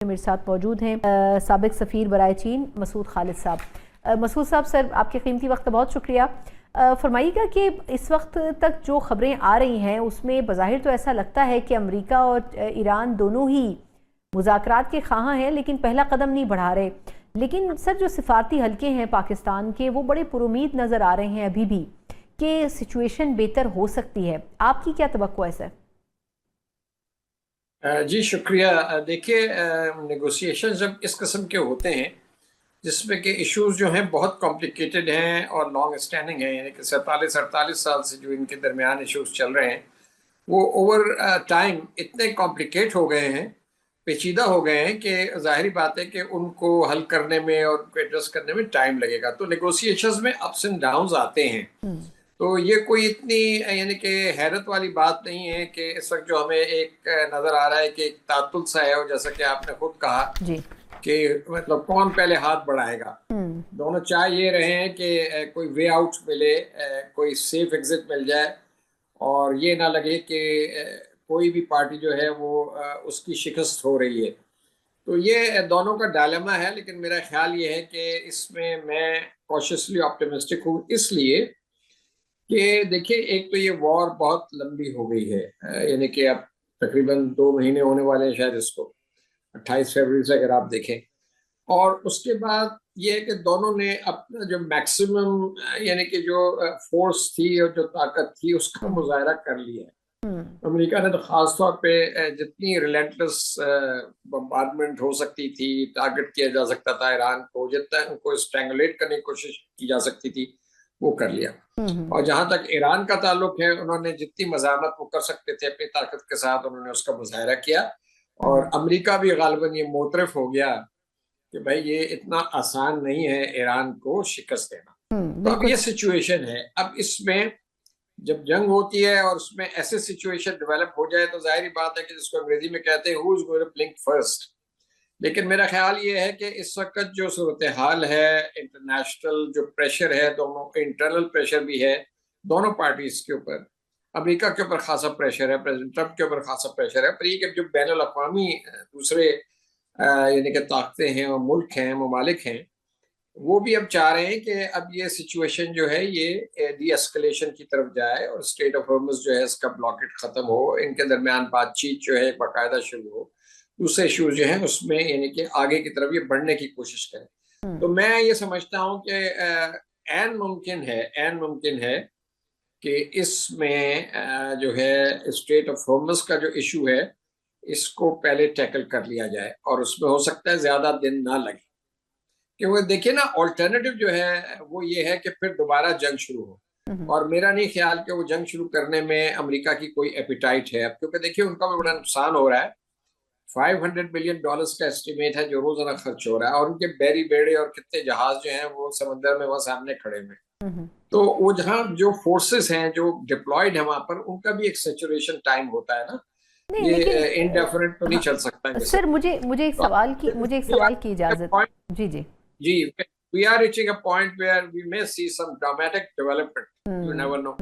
میرے ساتھ موجود ہیں سابق سفیر برائے چین مسعود خالد صاحب۔ مسعود صاحب، سر آپ کے قیمتی وقت کا بہت شکریہ۔ فرمائیے گا کہ اس وقت تک جو خبریں آ رہی ہیں اس میں بظاہر تو ایسا لگتا ہے کہ امریکہ اور ایران دونوں ہی مذاکرات کے خواہاں ہیں لیکن پہلا قدم نہیں بڑھا رہے، لیکن سر جو سفارتی حلقے ہیں پاکستان کے وہ بڑے پر امید نظر آ رہے ہیں ابھی بھی کہ سچویشن بہتر ہو سکتی ہے۔ آپ کی کیا توقع ہے سر؟ جی شکریہ۔ دیکھیے، نیگوسیشن جب اس قسم کے ہوتے ہیں جس میں کہ ایشوز جو ہیں بہت کمپلیکیٹڈ ہیں اور لانگ اسٹینڈنگ ہیں، یعنی کہ 47-48 سال سے جو ان کے درمیان ایشوز چل رہے ہیں وہ اوور ٹائم اتنے کمپلیکیٹ ہو گئے ہیں، پیچیدہ ہو گئے ہیں کہ ظاہری بات ہے کہ ان کو حل کرنے میں اور ان کو ایڈریس کرنے میں ٹائم لگے گا۔ تو نیگوسیشنز میں اپس اینڈ ڈاؤنز آتے ہیں، تو یہ کوئی اتنی یعنی کہ حیرت والی بات نہیں ہے کہ اس وقت جو ہمیں ایک نظر آ رہا ہے کہ ایک تعطل سا ہے، اور جیسا کہ آپ نے خود کہا کہ مطلب کون پہلے ہاتھ بڑھائے گا۔ دونوں چاہ یہ رہے ہیں کہ کوئی وے آؤٹ ملے، کوئی سیف ایگزٹ مل جائے اور یہ نہ لگے کہ کوئی بھی پارٹی جو ہے وہ اس کی شکست ہو رہی ہے۔ تو یہ دونوں کا ڈائلیما ہے، لیکن میرا خیال یہ ہے کہ اس میں کوشسلی آپٹیمسٹک ہوں، اس لیے کہ دیکھیں ایک تو یہ وار بہت لمبی ہو گئی ہے، یعنی کہ اب تقریباً 2 مہینے ہونے والے ہیں شاید اس کو، 28 فروری سے اگر آپ دیکھیں، اور اس کے بعد یہ ہے کہ دونوں نے اپنا جو میکسیمم یعنی کہ جو فورس تھی اور جو طاقت تھی اس کا مظاہرہ کر لیا ہے۔ امریکہ نے تو خاص طور پہ جتنی ریلینٹلس بمبارڈمنٹ ہو سکتی تھی، ٹارگٹ کیا جا سکتا تھا ایران کو، جتنا ان کو اسٹرینگولیٹ کرنے کی کوشش کی جا سکتی تھی وہ کر لیا۔ اور جہاں تک ایران کا تعلق ہے، انہوں نے جتنی مزاحمت وہ کر سکتے تھے اپنی طاقت کے ساتھ انہوں نے اس کا مظاہرہ کیا، اور امریکہ بھی غالباً یہ معترف ہو گیا کہ بھائی یہ اتنا آسان نہیں ہے ایران کو شکست دینا۔ تو اب یہ سچویشن ہے، اب اس میں جب جنگ ہوتی ہے اور اس میں ایسے سچویشن ڈیولپ ہو جائے تو ظاہری بات ہے کہ جس کو انگریزی میں کہتے ہیں who is going to blink first۔ لیکن میرا خیال یہ ہے کہ اس وقت جو صورتحال ہے، انٹرنیشنل جو پریشر ہے، دونوں انٹرنل پریشر بھی ہے دونوں پارٹیز کے اوپر، امریکہ کے اوپر خاصا پریشر ہے، پریزیڈنٹ ٹرمپ کے اوپر خاصا پریشر ہے، پر یہ کہ جو بین الاقوامی دوسرے یعنی کہ طاقتیں ہیں اور ملک ہیں، ممالک ہیں، وہ بھی اب چاہ رہے ہیں کہ اب یہ سچویشن جو ہے یہ ڈی اسکلیشن کی طرف جائے اور اسٹریٹ آف ہارمز جو ہے اس کا بلاکٹ ختم ہو، ان کے درمیان بات چیت جو ہے باقاعدہ شروع ہو، دوسرے ایشوز جو ہیں اس میں یعنی کہ آگے کی طرف یہ بڑھنے کی کوشش کریں۔ تو میں یہ سمجھتا ہوں کہ عین ممکن ہے کہ اس میں جو ہے اسٹریٹ آف ہارمز کا جو ایشو ہے اس کو پہلے ٹیکل کر لیا جائے، اور اس میں ہو سکتا ہے زیادہ دن نہ لگے، کہ وہ دیکھیں نا آلٹرنیٹو جو ہے وہ یہ ہے کہ پھر دوبارہ جنگ شروع ہو، اور میرا نہیں خیال کہ وہ جنگ شروع کرنے میں امریکہ کی کوئی ایپیٹائٹ ہے اب، کیونکہ دیکھیں ان کا بھی بڑا نقصان ہو رہا ہے۔ $500 بلین کا اسٹیمیٹ ہے جو روزانہ خرچ ہو رہا ہے، اور ان کے بیڑی بیڑے اور کتنے جہاز جو ہیں وہ سمندر میں وہاں سامنے کھڑے ہوئے، تو وہ جہاں جو فورسز ہیں جو ڈپلائیڈ ہیں وہاں پر ان کا بھی ایک سیچوریشن ٹائم ہوتا ہے نا، یہ انڈیفینٹ تو نہیں چل سکتا۔ سر مجھے ایک سوال کی اجازت؟ جی we are reaching a point where we may see some dramatic development. You never know.